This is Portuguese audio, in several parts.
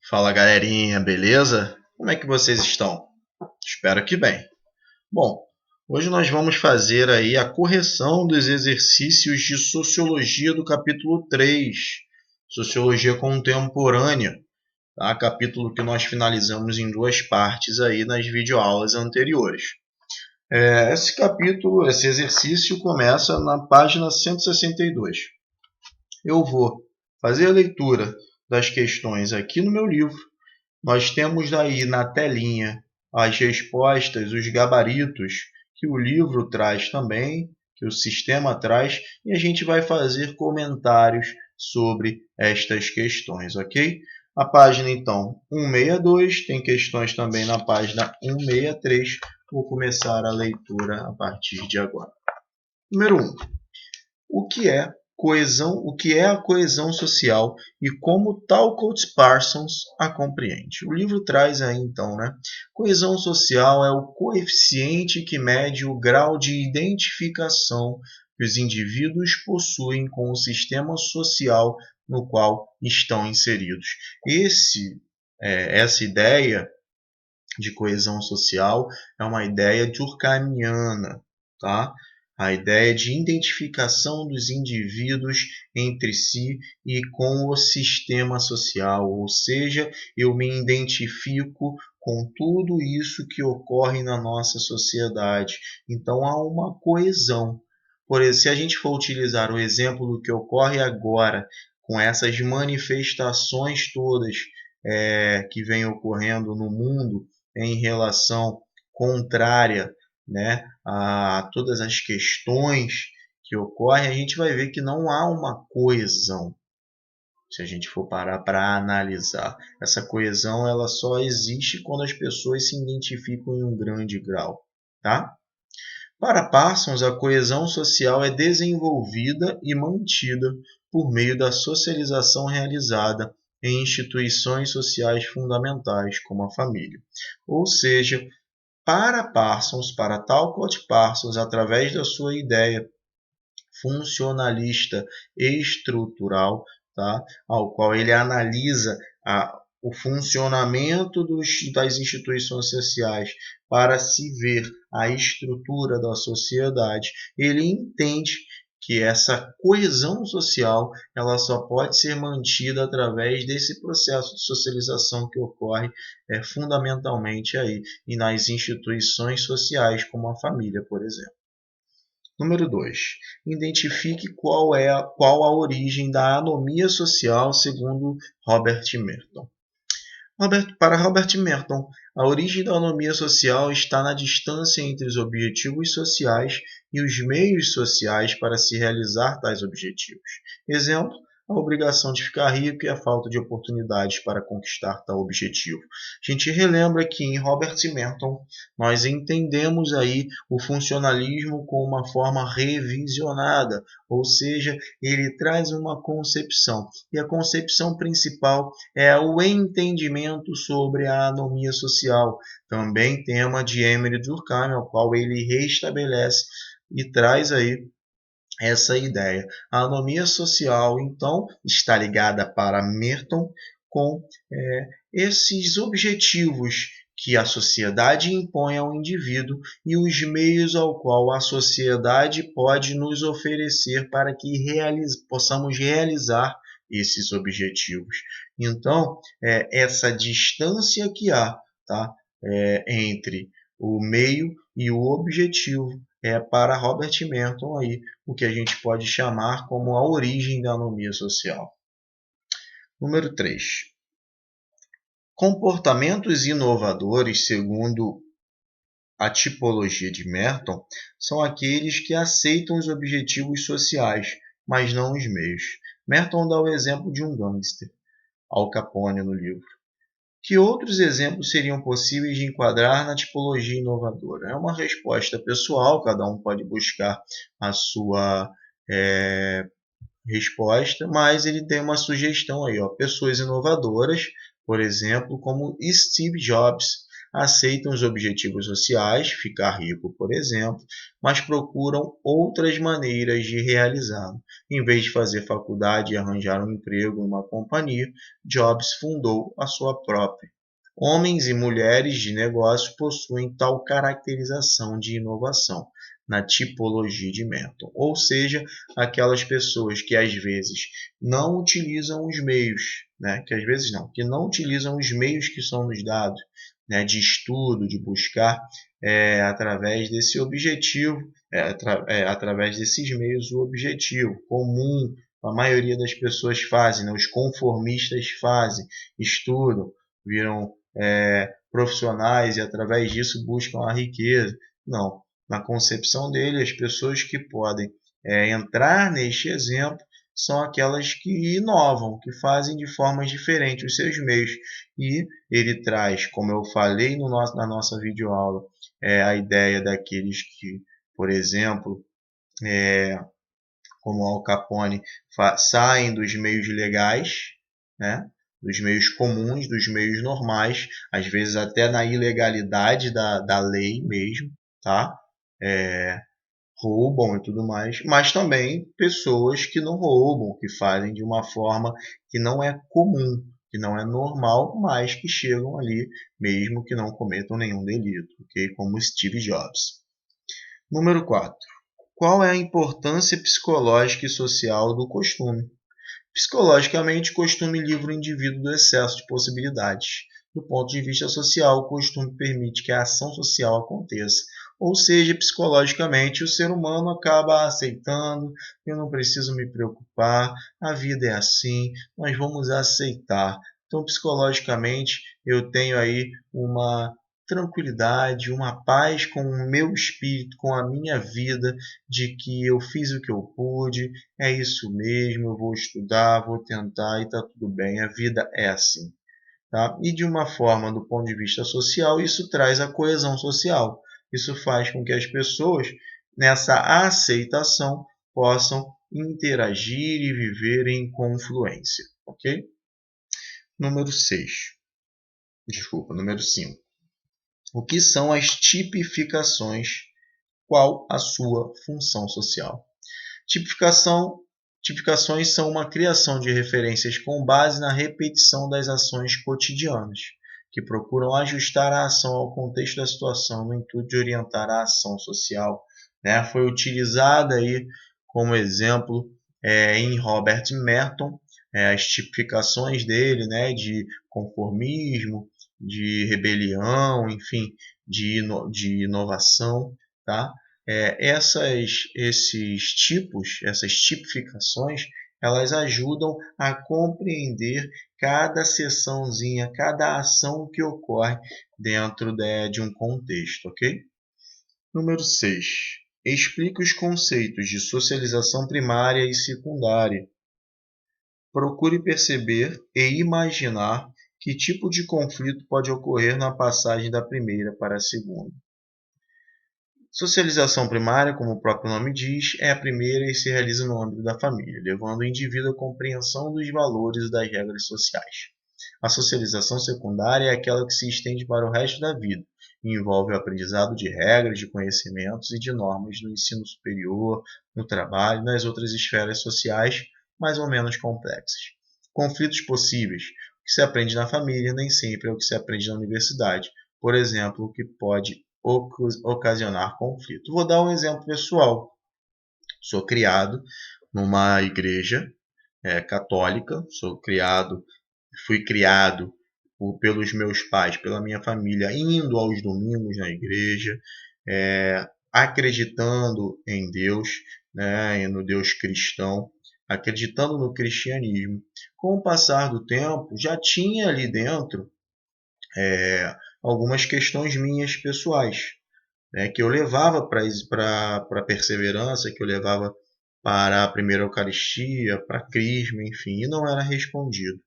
Fala galerinha, beleza? Como é que vocês estão? Espero que bem. Bom, hoje nós vamos fazer aí a correção dos exercícios de Sociologia do capítulo 3, Sociologia Contemporânea, tá? Capítulo que nós finalizamos em duas partes aí nas videoaulas anteriores. Esse exercício começa na página 162. Eu vou fazer a leitura das questões aqui no meu livro. Nós temos aí na telinha as respostas, os gabaritos que o livro traz também, que o sistema traz, e a gente vai fazer comentários sobre estas questões, ok? A página, então, 162, tem questões também na página 163. Vou começar a leitura a partir de agora. Número 1. O que é a coesão social e como Talcott Parsons a compreende. O livro traz aí então, coesão social é o coeficiente que mede o grau de identificação que os indivíduos possuem com o sistema social no qual estão inseridos. Essa ideia de coesão social é uma ideia durkheimiana, tá? A ideia de identificação dos indivíduos entre si e com o sistema social, ou seja, eu me identifico com tudo isso que ocorre na nossa sociedade. Então há uma coesão. Por exemplo, se a gente for utilizar o exemplo do que ocorre agora, com essas manifestações todas que vêm ocorrendo no mundo em relação contrária, a todas as questões que ocorrem, a gente vai ver que não há uma coesão. Se a gente for parar para analisar, essa coesão ela só existe quando as pessoas se identificam em um grande grau, tá? Para Parsons, a coesão social é desenvolvida e mantida por meio da socialização realizada em instituições sociais fundamentais, como a família. Ou seja, para Talcott Parsons, através da sua ideia funcionalista e estrutural, tá? Ao qual ele analisa o funcionamento das instituições sociais para se ver a estrutura da sociedade, ele entende que essa coesão social ela só pode ser mantida através desse processo de socialização que ocorre fundamentalmente aí e nas instituições sociais, como a família, por exemplo. Número 2. Identifique qual a origem da anomia social segundo Robert Merton. Para Robert Merton, a origem da anomia social está na distância entre os objetivos sociais e os meios sociais para se realizar tais objetivos. Exemplo, a obrigação de ficar rico e a falta de oportunidades para conquistar tal objetivo. A gente relembra que em Robert Merton nós entendemos aí o funcionalismo com uma forma revisionada, ou seja, ele traz uma concepção, e a concepção principal é o entendimento sobre a anomia social, também tema de Emile Durkheim, ao qual ele restabelece e traz aí essa ideia. A anomia social, então, está ligada para Merton com esses objetivos que a sociedade impõe ao indivíduo e os meios ao qual a sociedade pode nos oferecer para que possamos realizar esses objetivos. Então, essa distância que há, tá, entre o meio e o objetivo para Robert Merton aí, o que a gente pode chamar como a origem da anomia social. Número 3. Comportamentos inovadores, segundo a tipologia de Merton, são aqueles que aceitam os objetivos sociais, mas não os meios. Merton dá o exemplo de um gangster, Al Capone, no livro. Que outros exemplos seriam possíveis de enquadrar na tipologia inovadora? É uma resposta pessoal, cada um pode buscar a sua resposta, mas ele tem uma sugestão aí, pessoas inovadoras, por exemplo, como Steve Jobs, aceitam os objetivos sociais, ficar rico, por exemplo, mas procuram outras maneiras de realizá-lo. Em vez de fazer faculdade e arranjar um emprego em uma companhia, Jobs fundou a sua própria. Homens e mulheres de negócio possuem tal caracterização de inovação na tipologia de Merton, ou seja, aquelas pessoas que às vezes não utilizam os meios, que não utilizam os meios que são nos dados, de estudo, de buscar através desse objetivo, através desses meios o objetivo comum. A maioria das pessoas fazem, os conformistas fazem, estudam, viram profissionais e através disso buscam a riqueza. Não, na concepção dele, as pessoas que podem entrar neste exemplo são aquelas que inovam, que fazem de formas diferentes os seus meios. E ele traz, como eu falei na nossa videoaula, a ideia daqueles que, por exemplo, como Al Capone, saem dos meios legais, dos meios comuns, dos meios normais, às vezes até na ilegalidade da lei mesmo, tá? Roubam e tudo mais, mas também pessoas que não roubam, que fazem de uma forma que não é comum, que não é normal, mas que chegam ali mesmo que não cometam nenhum delito, ok? Como Steve Jobs. Número 4. Qual é a importância psicológica e social do costume? Psicologicamente, o costume livra o indivíduo do excesso de possibilidades. Do ponto de vista social, o costume permite que a ação social aconteça. Ou seja, psicologicamente, o ser humano acaba aceitando, eu não preciso me preocupar, a vida é assim, nós vamos aceitar. Então, psicologicamente, eu tenho aí uma tranquilidade, uma paz com o meu espírito, com a minha vida, de que eu fiz o que eu pude, é isso mesmo, eu vou estudar, vou tentar e está tudo bem, a vida é assim. Tá? E de uma forma, do ponto de vista social, isso traz a coesão social. Isso faz com que as pessoas, nessa aceitação, possam interagir e viver em confluência. Ok? Número 5. O que são as tipificações? Qual a sua função social? Tipificações são uma criação de referências com base na repetição das ações cotidianas, que procuram ajustar a ação ao contexto da situação no intuito de orientar a ação social. Foi utilizada aí como exemplo em Robert Merton, as tipificações dele, de conformismo, de rebelião, enfim, de inovação, tá? Essas tipificações, elas ajudam a compreender cada seçãozinha, cada ação que ocorre dentro de um contexto, ok? Número 6. Explique os conceitos de socialização primária e secundária. Procure perceber e imaginar que tipo de conflito pode ocorrer na passagem da primeira para a segunda. Socialização primária, como o próprio nome diz, é a primeira e se realiza no âmbito da família, levando o indivíduo à compreensão dos valores e das regras sociais. A socialização secundária é aquela que se estende para o resto da vida e envolve o aprendizado de regras, de conhecimentos e de normas no ensino superior, no trabalho e nas outras esferas sociais mais ou menos complexas. Conflitos possíveis. O que se aprende na família nem sempre é o que se aprende na universidade. Por exemplo, o que pode ocasionar conflito. Vou dar um exemplo pessoal. Sou criado numa igreja católica, fui criado pelos meus pais, pela minha família, indo aos domingos na igreja, acreditando em Deus, no Deus cristão, acreditando no cristianismo. Com o passar do tempo, já tinha ali dentro algumas questões minhas pessoais, que eu levava para a perseverança, que eu levava para a primeira Eucaristia, para a Crisma, enfim, e não era respondido.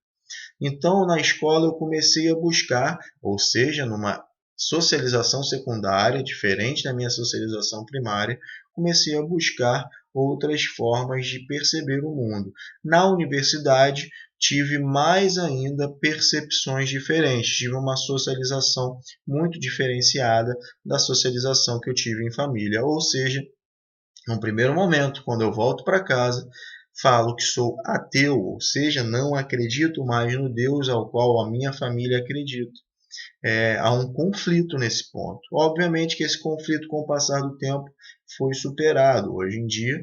Então, na escola, eu comecei a buscar, ou seja, numa socialização secundária, diferente da minha socialização primária, comecei a buscar outras formas de perceber o mundo. Na universidade, tive mais ainda percepções diferentes, tive uma socialização muito diferenciada da socialização que eu tive em família. Ou seja, no primeiro momento, quando eu volto para casa, falo que sou ateu, ou seja, não acredito mais no Deus ao qual a minha família acredita. Há um conflito nesse ponto. Obviamente que esse conflito, com o passar do tempo, foi superado. Hoje em dia,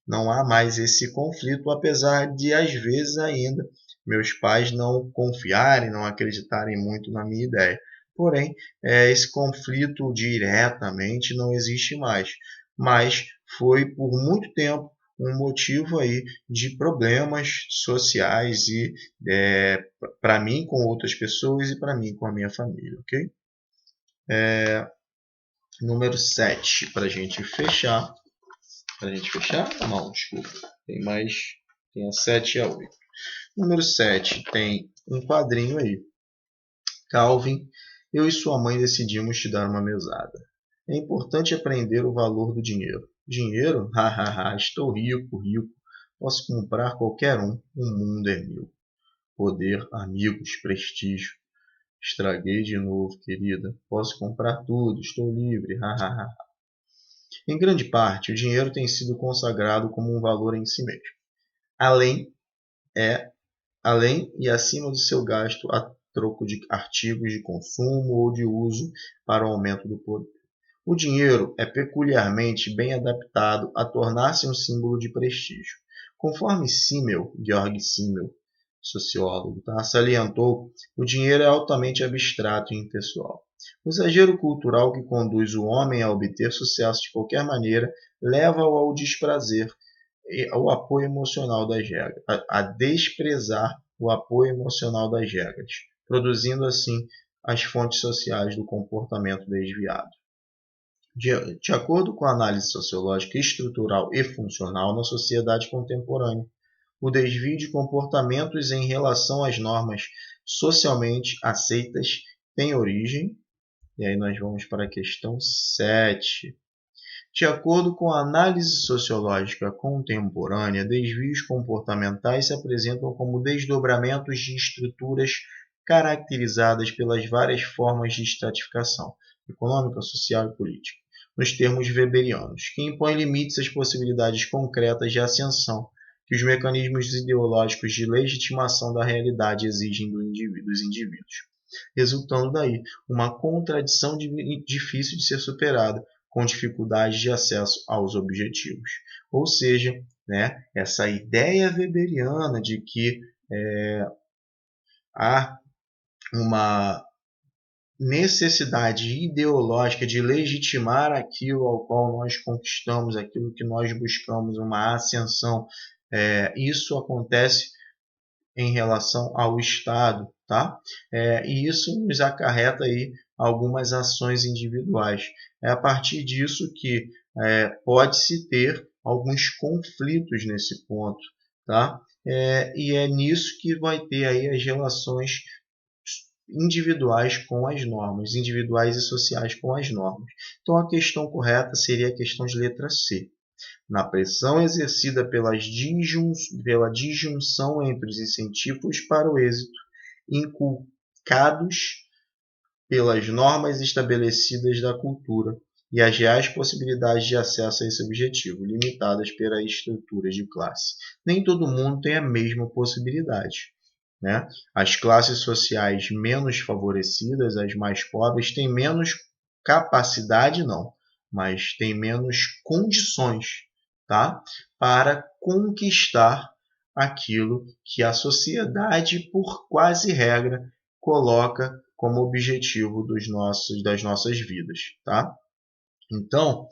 não há mais esse conflito, apesar de, às vezes, ainda meus pais não confiarem, não acreditarem muito na minha ideia. Porém, esse conflito diretamente não existe mais. Mas foi, por muito tempo, um motivo aí de problemas sociais e para mim com outras pessoas e para mim com a minha família, ok? Número 7, para a gente fechar. Para a gente fechar? Não, desculpa. Tem a 7 e a 8. Número 7 tem um quadrinho aí. Calvin, eu e sua mãe decidimos te dar uma mesada. É importante aprender o valor do dinheiro. Dinheiro? Hahaha, estou rico, rico. Posso comprar qualquer um. O mundo é meu. Poder, amigos, prestígio. Estraguei de novo, querida. Posso comprar tudo. Estou livre. Hahaha. Em grande parte, o dinheiro tem sido consagrado como um valor em si mesmo. Além e acima do seu gasto a troco de artigos de consumo ou de uso para o aumento do poder. O dinheiro é peculiarmente bem adaptado a tornar-se um símbolo de prestígio. Conforme Georg Simmel, sociólogo, salientou, o dinheiro é altamente abstrato e impessoal. O exagero cultural que conduz o homem a obter sucesso de qualquer maneira leva-o ao desprazer e ao apoio emocional das regras, a desprezar o apoio emocional das regras, produzindo assim as fontes sociais do comportamento desviado. De acordo com a análise sociológica estrutural e funcional na sociedade contemporânea, o desvio de comportamentos em relação às normas socialmente aceitas tem origem, e aí nós vamos para a questão 7. De acordo com a análise sociológica contemporânea, desvios comportamentais se apresentam como desdobramentos de estruturas caracterizadas pelas várias formas de estratificação econômica, social e política, nos termos weberianos, que impõem limites às possibilidades concretas de ascensão que os mecanismos ideológicos de legitimação da realidade exigem dos indivíduos, resultando daí uma contradição difícil de ser superada, com dificuldade de acesso aos objetivos. Ou seja, essa ideia weberiana de que há uma necessidade ideológica de legitimar aquilo ao qual nós conquistamos, aquilo que nós buscamos, uma ascensão, isso acontece em relação ao Estado, tá? E isso nos acarreta aí algumas ações individuais. É a partir disso que pode-se ter alguns conflitos nesse ponto, tá? E é nisso que vai ter aí as relações individuais com as normas, individuais e sociais com as normas. Então a questão correta seria a questão de letra C. Na pressão exercida pela disjunção entre os incentivos para o êxito inculcados pelas normas estabelecidas da cultura e as reais possibilidades de acesso a esse objetivo, limitadas pelas estruturas de classe. Nem todo mundo tem a mesma possibilidade. As classes sociais menos favorecidas, as mais pobres, têm menos capacidade, não, mas têm menos condições, para conquistar aquilo que a sociedade, por quase regra, coloca como objetivo das nossas vidas. Então,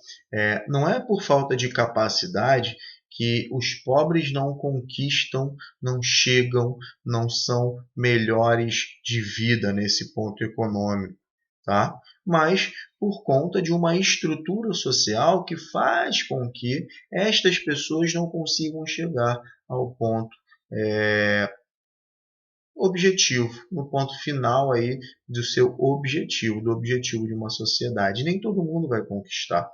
não é por falta de capacidade que os pobres não conquistam, não chegam, não são melhores de vida nesse ponto econômico, mas por conta de uma estrutura social que faz com que estas pessoas não consigam chegar ao ponto objetivo, no ponto final aí do seu objetivo, do objetivo de uma sociedade. Nem todo mundo vai conquistar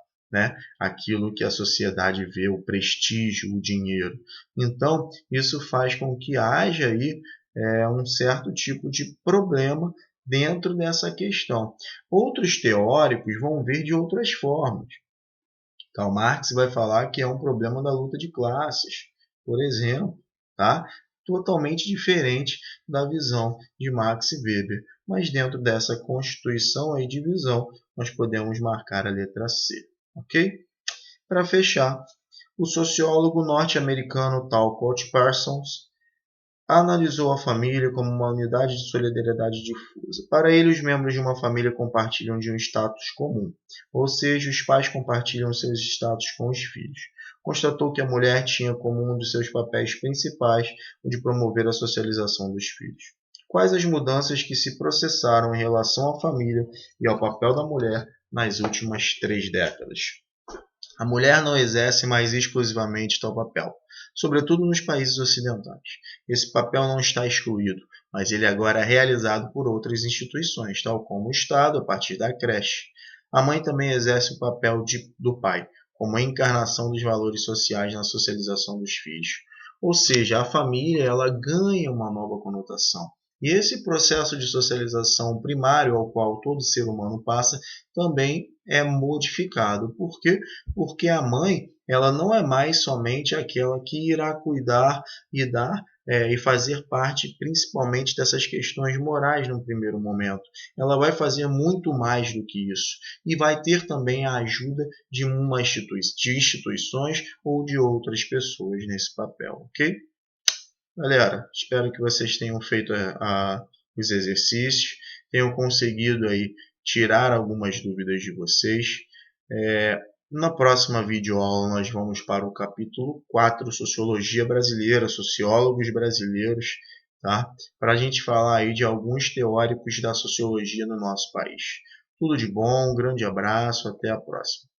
aquilo que a sociedade vê, o prestígio, o dinheiro. Então, isso faz com que haja aí um certo tipo de problema dentro dessa questão. Outros teóricos vão ver de outras formas. Karl Marx vai falar que é um problema da luta de classes, por exemplo, tá? Totalmente diferente da visão de Max Weber. Mas dentro dessa constituição aí de visão, nós podemos marcar a letra C, ok? Para fechar, o sociólogo norte-americano Tal Coach Parsons analisou a família como uma unidade de solidariedade difusa. Para ele, os membros de uma família compartilham de um status comum, ou seja, os pais compartilham seus status com os filhos. Constatou que a mulher tinha como um dos seus papéis principais o de promover a socialização dos filhos. Quais as mudanças que se processaram em relação à família e ao papel da mulher nas últimas 3 décadas? A mulher não exerce mais exclusivamente tal papel, sobretudo nos países ocidentais. Esse papel não está excluído, mas ele agora é realizado por outras instituições, tal como o Estado, a partir da creche. A mãe também exerce o papel do pai, como a encarnação dos valores sociais na socialização dos filhos. Ou seja, a família ela ganha uma nova conotação. E esse processo de socialização primário ao qual todo ser humano passa também é modificado. Por quê? Porque a mãe ela não é mais somente aquela que irá cuidar e dar e fazer parte principalmente dessas questões morais no primeiro momento. Ela vai fazer muito mais do que isso e vai ter também a ajuda de de instituições ou de outras pessoas nesse papel, ok? Galera, espero que vocês tenham feito os exercícios, tenham conseguido aí tirar algumas dúvidas de vocês. Na próxima videoaula nós vamos para o capítulo 4, Sociologia Brasileira, Sociólogos Brasileiros, tá? Para a gente falar aí de alguns teóricos da sociologia no nosso país. Tudo de bom, um grande abraço, até a próxima.